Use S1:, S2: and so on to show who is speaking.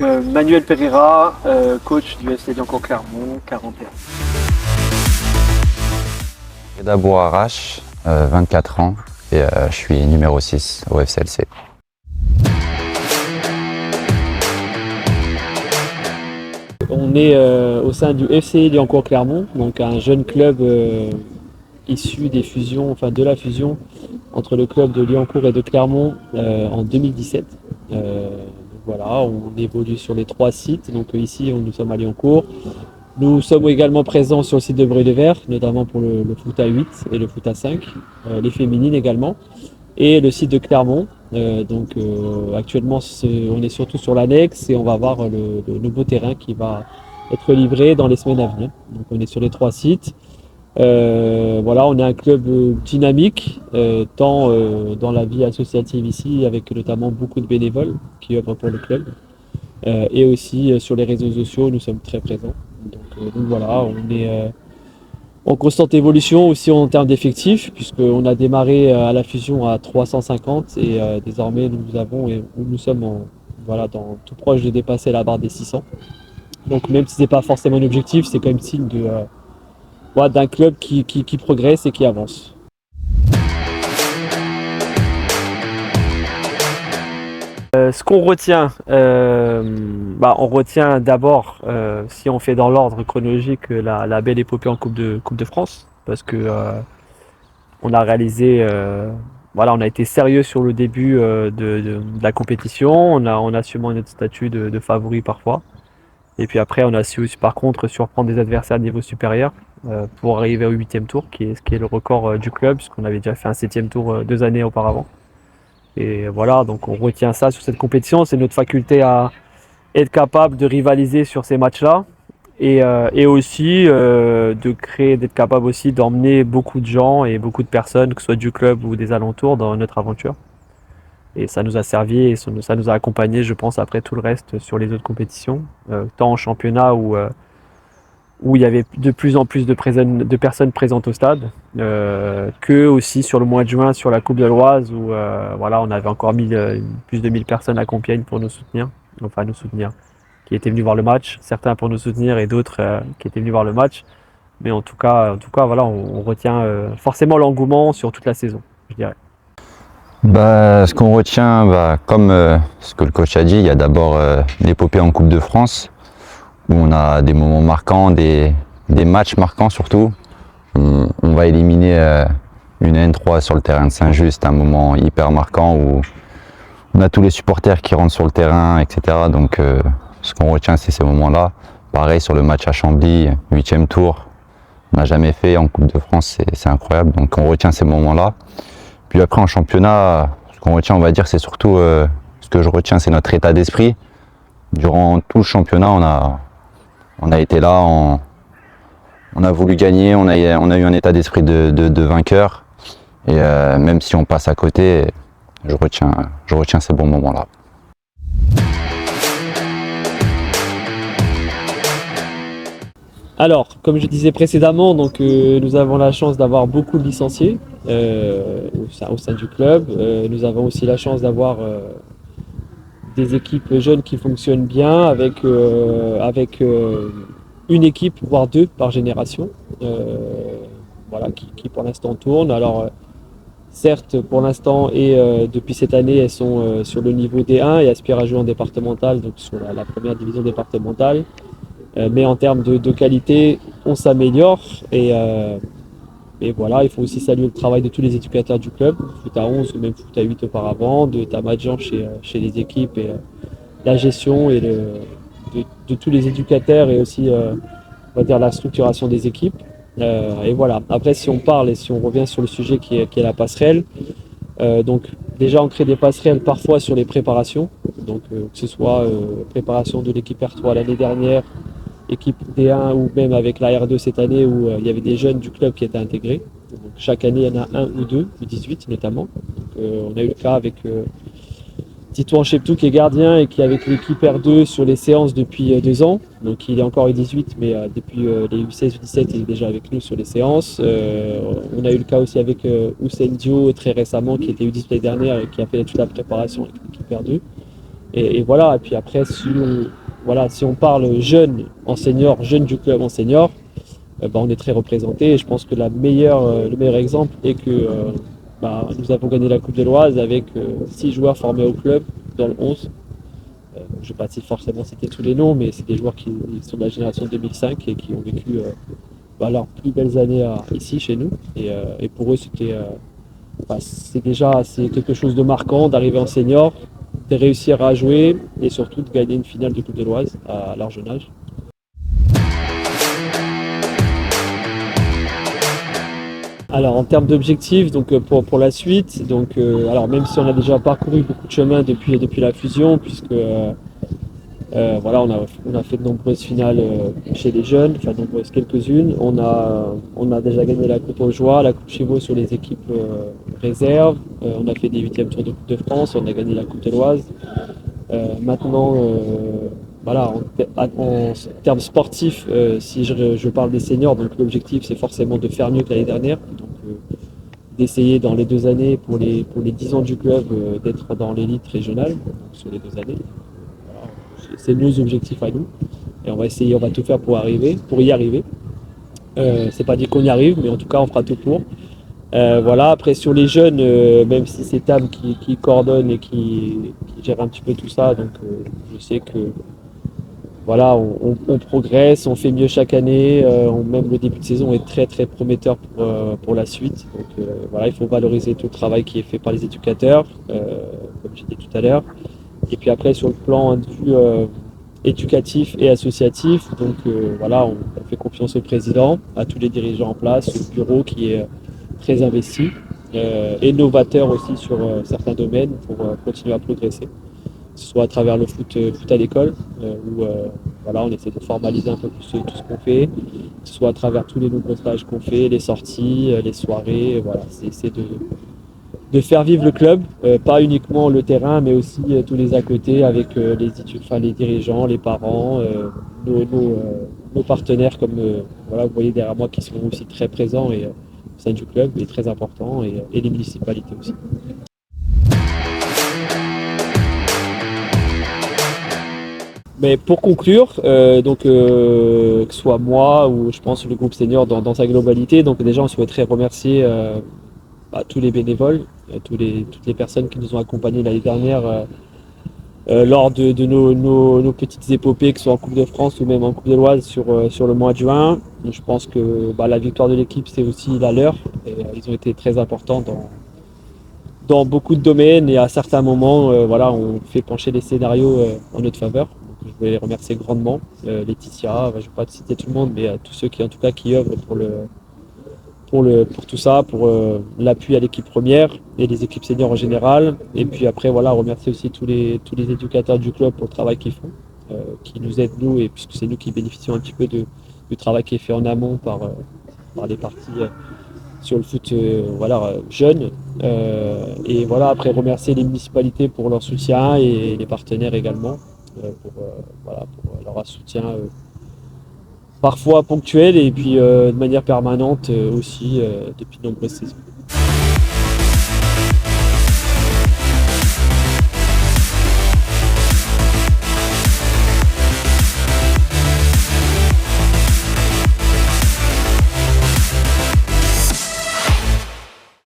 S1: Manuel Pereira, coach du FC Liancourt Clermont, 41.
S2: Reda Bouarache, 24 ans et je suis numéro 6 au FCLC.
S1: On est au sein du FC Liancourt Clermont, donc un jeune club issu des fusions, enfin de la fusion entre le club de Liancourt et de Clermont en 2017. Voilà, on évolue sur les 3 sites. Donc ici, nous sommes à Liancourt. Nous sommes également présents sur le site de Breuil-de-Ver, notamment pour le foot à 8 et le foot à 5, les féminines également, et le site de Clermont. Actuellement, on est surtout sur l'annexe et on va voir le nouveau terrain qui va être livré dans les semaines à venir. Donc on est sur les 3 sites. Voilà, on est un club dynamique, tant dans la vie associative ici, avec notamment beaucoup de bénévoles qui œuvrent pour le club, et aussi sur les réseaux sociaux, nous sommes très présents. Donc voilà, on est en constante évolution aussi en termes d'effectifs, puisqu'on a démarré à la fusion à 350 et désormais nous sommes voilà, tout proche de dépasser la barre des 600. Donc même si ce n'est pas forcément un objectif, c'est quand même signe d'un club qui progresse et qui avance. Ce qu'on retient, on retient d'abord, si on fait dans l'ordre chronologique, la belle épopée en Coupe de France, parce que on a réalisé, on a été sérieux sur le début de la compétition, on a assumé notre statut de favori parfois, et puis après on a su aussi, par contre, surprendre des adversaires de niveau supérieur pour arriver au 8e tour, ce qui est le record du club, puisqu'on avait déjà fait un 7e tour 2 années auparavant. Et voilà, donc on retient ça sur cette compétition, c'est notre faculté à être capable de rivaliser sur ces matchs-là et aussi d'être capable aussi d'emmener beaucoup de gens et beaucoup de personnes, que ce soit du club ou des alentours, dans notre aventure. Et ça nous a servi et ça nous a accompagnés, je pense, après tout le reste sur les autres compétitions, tant en championnat où il y avait de plus en plus de personnes présentes au stade, que aussi sur le mois de juin sur la Coupe de l'Oise où on avait encore plus de 1000 personnes à Compiègne pour nous soutenir, qui étaient venus voir le match, certains pour nous soutenir et d'autres qui étaient venus voir le match. Mais en tout cas voilà, on retient forcément l'engouement sur toute la saison, je dirais.
S2: Ce qu'on retient, comme ce que le coach a dit, il y a d'abord l'épopée en Coupe de France, où on a des moments marquants, des matchs marquants surtout. On va éliminer une N3 sur le terrain de Saint-Just, un moment hyper marquant où on a tous les supporters qui rentrent sur le terrain, etc. Donc ce qu'on retient, c'est ces moments-là. Pareil sur le match à Chambly, 8e tour, on n'a jamais fait en Coupe de France, c'est incroyable. Donc on retient ces moments-là. Puis après en championnat, ce qu'on retient, on va dire, c'est surtout, ce que je retiens, c'est notre état d'esprit. Durant tout le championnat, on a été là, on a voulu gagner, on a eu un état d'esprit de vainqueur. Et même si on passe à côté, je retiens ces bons moments-là.
S1: Alors, comme je disais précédemment, nous avons la chance d'avoir beaucoup de licenciés au sein du club. Nous avons aussi la chance d'avoir des équipes jeunes qui fonctionnent bien avec une équipe, voire 2 par génération, qui pour l'instant tournent. Alors certes, pour l'instant et depuis cette année, elles sont sur le niveau D1 et aspirent à jouer en départemental, donc sur la première division départementale. Mais en termes de qualité, on s'améliore et voilà, il faut aussi saluer le travail de tous les éducateurs du club, foot à 11 ou même foot à 8 auparavant, de Tamadjan chez les équipes et la gestion et de tous les éducateurs et aussi on va dire la structuration des équipes. Et voilà, après si on parle et si on revient sur le sujet qui est la passerelle, donc déjà on crée des passerelles parfois sur les préparations, donc que ce soit préparation de l'équipe R3 l'année dernière, équipe D1 ou même avec la R2 cette année où il y avait des jeunes du club qui étaient intégrés. Donc, chaque année, il y en a un ou deux, U18 notamment. Donc, on a eu le cas avec Titouan Cheptou qui est gardien et qui est avec l'équipe R2 sur les séances depuis 2 ans. Donc il est encore U18 mais depuis les U16, U17 il est déjà avec nous sur les séances. On a eu le cas aussi avec Hussein Dio très récemment qui était U18 l'année dernière et qui a fait toute la préparation avec l'équipe R2. Et voilà, et puis après, si on parle jeunes en senior, jeunes du club en senior, bah, on est très représenté. Et je pense que le meilleur exemple est que bah, nous avons gagné la Coupe de l'Oise avec 6 joueurs formés au club dans le 11. Je ne vais pas forcément citer tous les noms, mais c'est des joueurs qui sont de la génération 2005 et qui ont vécu bah, leurs plus belles années ici chez nous. Et pour eux, bah, c'est quelque chose de marquant d'arriver en senior, de réussir à jouer et surtout de gagner une finale de Coupe de l'Oise à leur jeune âge. Alors en termes d'objectifs, donc pour la suite, donc alors même si on a déjà parcouru beaucoup de chemin depuis la fusion, puisque voilà, on a fait de nombreuses finales chez les jeunes, enfin nombreuses quelques-unes. On a déjà gagné la Coupe aux Joie, la Coupe Chivaux sur les équipes réserves. On a fait des huitièmes tours de Coupe de France, on a gagné la Coupe de l'Oise. Maintenant, voilà, en termes sportifs, si je parle des seniors, donc l'objectif c'est forcément de faire mieux que l'année dernière. Donc, d'essayer dans les 2 années, pour les 10 ans du club, d'être dans l'élite régionale, donc sur les 2 années. Voilà, c'est nos objectifs à nous. Et on va tout faire pour y arriver. C'est pas dit qu'on y arrive, mais en tout cas on fera tout pour. Voilà, après sur les jeunes, même si c'est Tam qui coordonne et qui gère un petit peu tout ça, donc je sais que voilà, on progresse, on fait mieux chaque année, même le début de saison est très très prometteur pour la suite. Donc voilà, il faut valoriser tout le travail qui est fait par les éducateurs, comme j'ai dit tout à l'heure. Et puis après sur le plan de vue éducatif et associatif, donc voilà, on fait confiance au président, à tous les dirigeants en place, au bureau qui est très investi et novateur aussi sur certains domaines pour continuer à progresser, que ce soit à travers le foot à l'école, où voilà, on essaie de formaliser un peu plus tout ce qu'on fait, que ce soit à travers tous les nombreux stages qu'on fait, les sorties, les soirées, voilà, c'est de faire vivre le club, pas uniquement le terrain, mais aussi tous les à côté avec les dirigeants, les parents, nos partenaires comme voilà, vous voyez derrière moi qui sont aussi très présents et au sein du club est très important et les municipalités aussi. Mais pour conclure, que ce soit moi ou je pense le groupe senior dans sa globalité, donc déjà on souhaiterait remercier tous les bénévoles, toutes les personnes qui nous ont accompagnés l'année dernière lors de nos petites épopées, que ce soit en Coupe de France ou même en Coupe de l'Oise sur le mois de juin. Je pense que la victoire de l'équipe, c'est aussi la leur. Et, ils ont été très importants dans beaucoup de domaines et à certains moments, voilà, on fait pencher les scénarios en notre faveur. Donc, je voulais les remercier grandement. Laetitia, je ne vais pas citer tout le monde, mais tous ceux qui en tout cas qui œuvrent pour tout ça, pour l'appui à l'équipe première et les équipes seniors en général. Et puis après, voilà, remercier aussi tous les éducateurs du club pour le travail qu'ils font, qui nous aident nous, et puisque c'est nous qui bénéficions un petit peu du travail qui est fait en amont par les parties sur le foot voilà, jeune. Et voilà, après remercier les municipalités pour leur soutien et les partenaires également voilà, pour leur soutien parfois ponctuel et puis de manière permanente aussi depuis de nombreuses saisons.